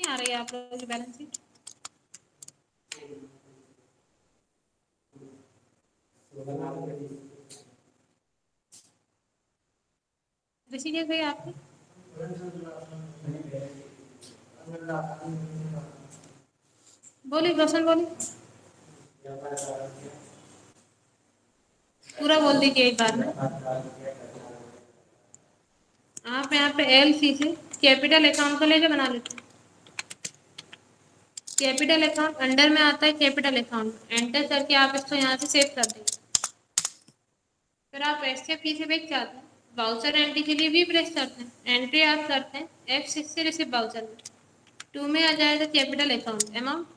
आ रही है आप लोगों की बैलेंस शीट? ऋषि क्या गई आपकी? बोली रोशन बोली, पूरा बोल दीजिए एक बार में। आप यहाँ पे एल सी से कैपिटल अकाउंट को लेके बना लेते हैं। कैपिटल अकाउंट अंडर में आता है कैपिटल अकाउंट, एंटर करके आप इसको यहाँ से सेव कर देंगे। फिर आप एस एफ से बैक जाते हैं, वाउचर एंट्री के लिए भी प्रेस करते हैं, एंट्री आप करते हैं F6 से रिसिव वाउचर में, 2 में आ जाएगा कैपिटल अकाउंट अमाउंट,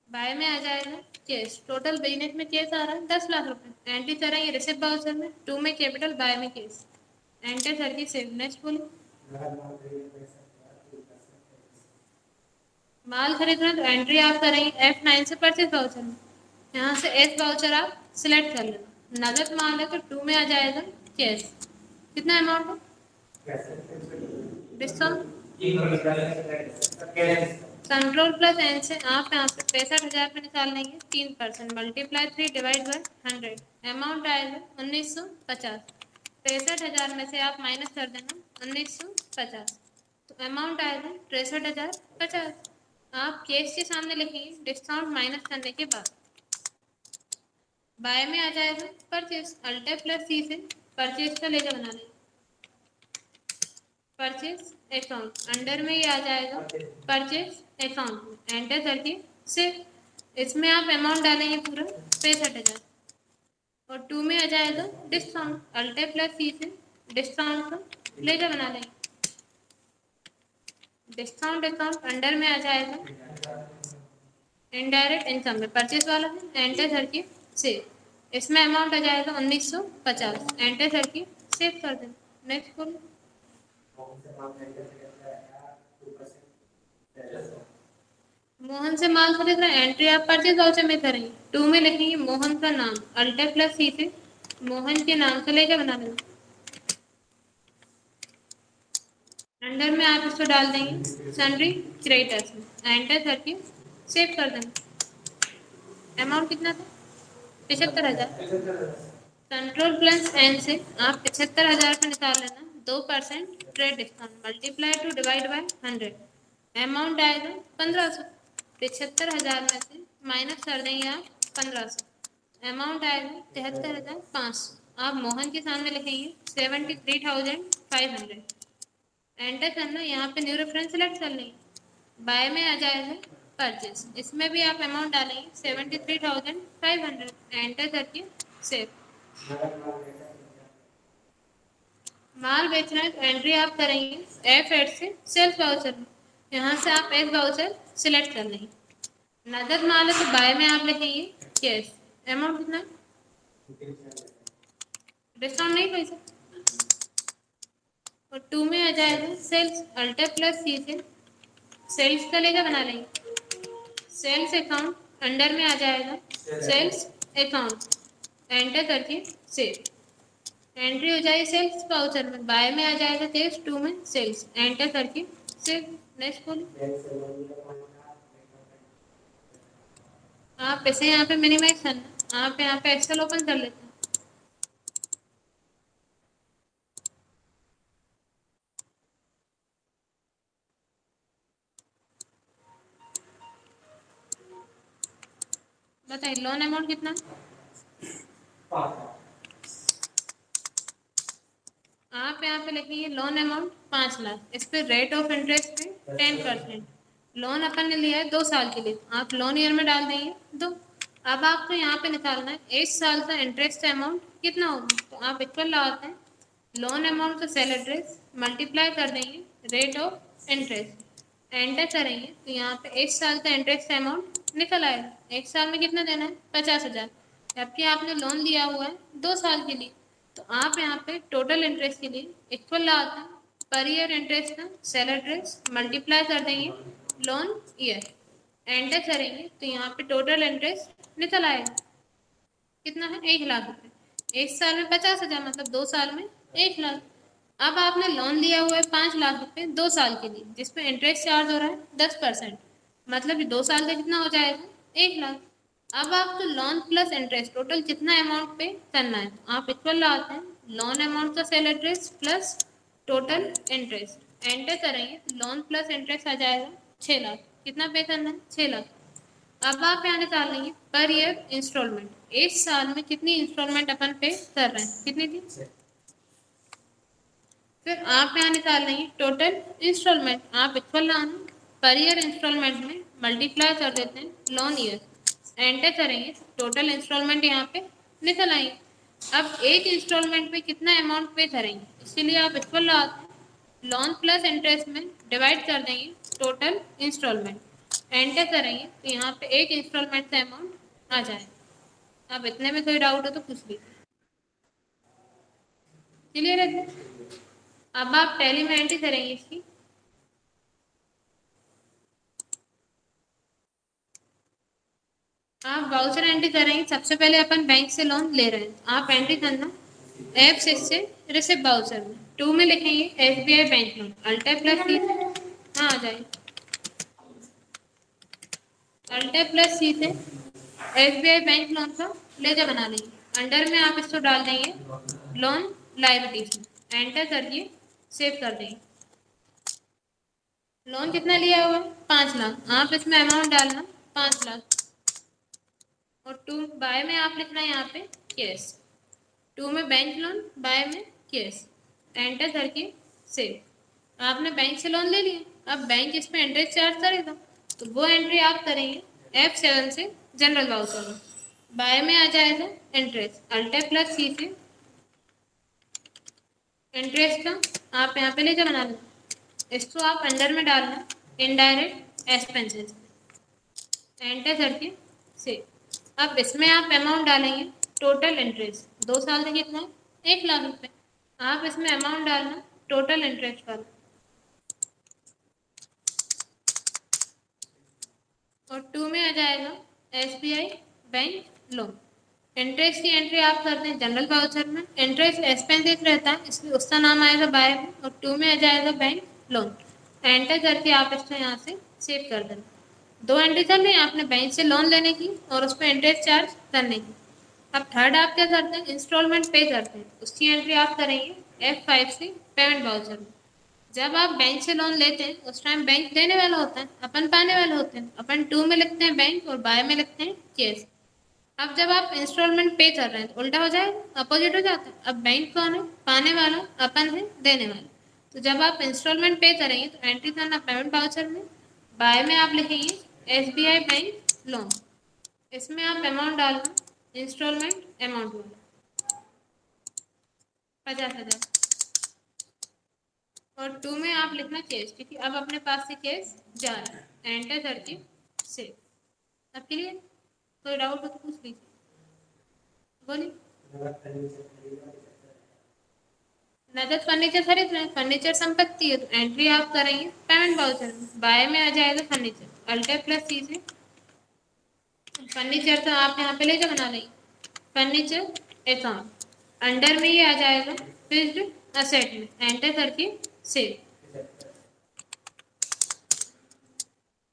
बाय में आ जाएगा कैश, टोटल बिजनेस में कैश आ रहा है 10 लाख रुपए, एंट्री करेंगे रिसिव वाउचर में, 2 में कैपिटल, बाय में कैश, एंटर करके सेव। नेक्स्ट बोलो। माल खरीदना तो एंट्री आप करेंगे F9 से परचेज वाउचर में, यहाँ से एस वाउचर आप सिलेक्ट कर लेना, नगद माल है तो 2 में आ जाएगा कैश, कितना अमाउंट है डिस्काउंट, कंट्रोल प्लस एन से आप यहाँ पे 65,000 पे निकाल लेंगे, 3% मल्टीप्लाई 3 डिवाइड बाय 100, अमाउंट आएगा 1950, 65,000 में से आप माइनस कर देना 1950, तो अमाउंट आएगा 63,050। आप कैश के सामने लिखेंगे डिस्काउंट माइनस करने के बाद, बाय में आ जाएगा परचेज, अल्टर प्लस सी से परचेज का लेकर बना लेंगे, परचेज अकाउंट अंडर में ही आ जाएगा परचेज अकाउंट, एंटर करके सिर्फ इसमें आप अमाउंट डालेंगे पूरा 65,000, और 2 में आ जाएगा डिस्काउंट, अल्टर प्लस सी से डिस्काउंट का लेकर बना लेंगे, डिस्काउंट अकाउंट अंडर में आ जाएगा इनडायरेक्ट इनकम में परचेज वाला है, एंटर करके सेव, इसमें अमाउंट आ जाएगा 1950, एंटर करके सेव कर दें। नेक्स्ट बोलो। मोहन से माल खरीद रहे हैं, एंट्री आप परचेज वाउचर में करेंगे, 2 में लिखेंगे मोहन का नाम, अल्टर प्लस सी से मोहन के नाम से लेकर बना लेंगे, अंडर में आप इसको डाल देंगे सन्ड्री क्रेडिटर्स में, एंटर करके सेव कर देंगे। अमाउंट कितना था 75,000, कंट्रोल प्लस एन से आप 75,000 पे निकाल लेना, 2% trade discount multiply two divide by 100, amount आएगा 1500, 75,000 में से माइनस कर देंगे आप 1500, अमाउंट आएगा 73,500, आप मोहन के सामने लिखेंगे 73,500, एंटर करना, यहाँ पे न्यू रेफरेंस सेलेक्ट कर लेंगे, बाय में आ जाएगा परचेज, इसमें भी आप अमाउंट डालेंगे 73,500, एंटर करके सेव। माल बेचना है तो एंट्री आप करेंगे F8 से सेल्स वाउचर में, यहाँ से आप एस वाउचर सिलेक्ट कर लेंगे, नगद माल है तो बाय में आप लिखेंगे कैश, अमाउंट कितना डिस्काउंट नहीं पैसा, और 2 में आ जाएगा सेल्स, अल्टर प्लस सी से सेल्स का लेकर बना लेंगे, सेल्स अकाउंट अंडर में आ जाएगा सेल्स अकाउंट, एंटर करके सेव, एंट्री हो जाएगी सेल्स वाउचर में, बाय में आ जाएगा कैश, 2 में सेल्स, एंटर करके सेव। नेक्स्ट बोलो। आप इसे यहाँ पे मिनिमाइज करना, आप यहाँ पे एक्सेल ओपन कर लेते हैं, बताइए लोन अमाउंट कितना, आप यहाँ पे लिखेंगे लोन अमाउंट 5 लाख, इस पे रेट ऑफ इंटरेस्ट है 10%, लोन अपन ने लिया है 2 साल के लिए, आप लोन ईयर में डाल देंगे 2, अब आपको यहाँ पे निकालना है 1 साल का इंटरेस्ट अमाउंट कितना होगा, तो आप इक्वल लगाते हैं लोन अमाउंट का सेल एड्रेस मल्टीप्लाई कर देंगे रेट ऑफ इंटरेस्ट, एंटर करेंगे तो यहाँ पे 1 साल का इंटरेस्ट अमाउंट निकल आएगा, 1 साल में कितना देना है 50,000, जबकि आपने लोन लिया हुआ है 2 साल के लिए, तो आप यहाँ पे टोटल इंटरेस्ट के लिए इक्वल लगाते हैं पर ईयर इंटरेस्ट का सेल एड्रेस मल्टीप्लाई कर देंगे लोन ईयर, एंटर करेंगे तो यहाँ पे टोटल इंटरेस्ट निकल आएगा, कितना है 1 लाख रुपए, 1 साल में 50,000 मतलब 2 साल में 1 लाख, अब आपने लोन लिया हुआ है 5 लाख रुपए 2 साल के लिए, जिसपे इंटरेस्ट चार्ज हो रहा है 10%। मतलब 2 साल का कितना हो जाएगा, 1 लाख। अब आपको लोन प्लस इंटरेस्ट टोटल कितना अमाउंट पे करना है, तो आप इक्वल लाते हैं लोन अमाउंट का सेल interest plus total interest. Enter करेंगे तो लोन प्लस इंटरेस्ट आ जाएगा 6 लाख। कितना पे करना है, 6 लाख। अब आप यहाँ निकाल लेंगे पर ईयर इंस्टॉलमेंट, एक साल में कितनी इंस्टॉलमेंट अपन पे कर रहे हैं, कितनी थी। फिर आप यहाँ निकाल लेंगे टोटल इंस्टॉलमेंट, आप इक्वल लाना पर ईयर इंस्टॉलमेंट में मल्टीप्लाई कर देते हैं लोन ईयर। एंटर करेंगे टोटल इंस्टॉलमेंट यहाँ पे निकल आएंगे। अब एक इंस्टॉलमेंट पे कितना अमाउंट पे करेंगे, इसलिए आप इक्वल लाते हैं लोन प्लस इंटरेस्ट में डिवाइड कर देंगे टोटल इंस्टॉलमेंट। एंटर करेंगे तो यहाँ पे एक इंस्टॉलमेंट का अमाउंट आ जाएगा। अब इतने में कोई डाउट हो तो पूछ लीजिए। क्लियर है। अब आप टैली में एंट्री करेंगे इसकी। आप वाउचर एंट्री करेंगे, सबसे पहले अपन बैंक से लोन ले रहे हैं, आप एंट्री करना F6 से रिसिप्ट वाउचर में 2 में लिखेंगे SBI bank loan alter plus C से। हाँ आ जाए अल्टर प्लस सी से SBI बैंक लोन का लेजर बना लेंगे। अंडर में आप इसको डाल देंगे लोन लायबिलिटीज में। एंटर करिए, सेव कर देंगे। लोन कितना लिया हुआ है, 5 लाख। आप इसमें अमाउंट डालना 5 लाख और 2 बाय में आप लिखना है यहाँ पे कैश। 2 में बैंक लोन, बाय में कैश। एंटर करके सेव। आपने बैंक से लोन ले लिया, अब बैंक इस पर इंटरेस्ट चार्ज करेगा, तो वो एंट्री आप करेंगे F7 से जनरल वाउचर में। बाय में आ जाएगा इंटरेस्ट अल्टर प्लस सी से इंटरेस्ट का आप यहाँ पे लेकर बना लो। इसको आप अंडर में डालना इनडायरेक्ट एक्सपेंसेस। एंटर करके सेव। अब इसमें आप अमाउंट डालेंगे टोटल इंटरेस्ट, 2 साल में कितना है, 1 लाख रुपए। आप इसमें अमाउंट डालना टोटल इंटरेस्ट वाला और 2 में आ जाएगा SBI बैंक लोन। इंटरेस्ट की एंट्री आप करते हैं जनरल वाउचर में, इंटरेस्ट एक्सपेंसेस रहता है इसलिए उसका नाम आएगा बाय में, और 2 में आ जाएगा बैंक लोन। एंटर करके आप इसको यहाँ से सेव कर देना। 2 एंट्री कर लें आपने बैंक से लोन लेने की और उस पर इंटरेस्ट चार्ज करने की। अब थर्ड आप क्या करते हैं, इंस्टॉलमेंट पे करते हैं, उसकी एंट्री आप करेंगे F5 से पेमेंट वाउचर में। जब आप बैंक से लोन लेते हैं उस टाइम बैंक देने वाला होता है, अपन पाने वाले होते हैं। अपन 2 में लिखते हैं बैंक और बाय में लिखते हैं कैश। अब जब आप इंस्टॉलमेंट पे कर रहे हैं तो उल्टा हो जाएगा, अपोजिट हो जाता है। अब बैंक कौन है, पाने वाला, अपन है देने वाला। तो जब आप इंस्टॉलमेंट पे करेंगे तो एंट्री करना पेमेंट वाउचर में, बाय में आप लिखेंगे SBI बैंक लोन। इसमें आप अमाउंट डालना इंस्टॉलमेंट अमाउंट वाला 50,000 और 2 में आप लिखना कैश, क्योंकि अब अपने पास से कैश जा रहा है। एंटर करके सेव। अब क्लियर, कोई डाउट हो तो पूछ लीजिए, बोलिए। नगद फर्नीचर खरीद रहे हैं, फर्नीचर संपत्ति है, तो एंट्री आप करेंगे पेमेंट वाउचर में। बाय में आ जाएगा फर्नीचर अल्टर प्लस सी से। फर्नीचर तो आप यहाँ पे लेकर बना लेंगे फर्नीचर अकाउंट। अंडर में ये आ जाएगा फिक्स्ड असेट में। एंटर करके सेव।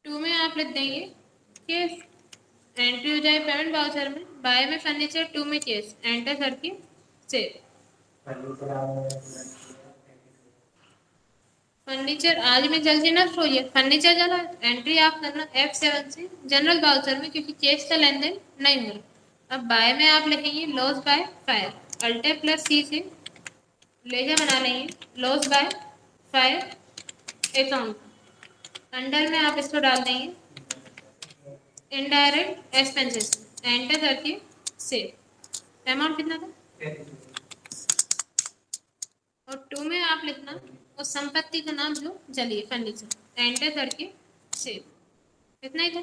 2 में आप लिख देंगे केस। एंट्री हो जाए पेमेंट वाउचर में, बाय में फर्नीचर, 2 में केस। एंटर करके सेव। फर्नीचर आज में जल्दी नष्ट हो जाए, फर्नीचर जला, एंट्री आप करना F7 से जनरल वाउचर में, क्योंकि केस का लेन देन नहीं हो रहा। अब बाय में आप लिखेंगे loss by fire alter plus C से लेजर बना लेंगे loss by fire account. Under में आप इसको डाल देंगे इनडायरेक्ट एक्सपेंसेस। एंटर करके सेव। अमाउंट कितना था, और 2 में आप लिखना उस संपत्ति का नाम जो जली फर्नीचर। एंटर करके सेव। इतना ही था।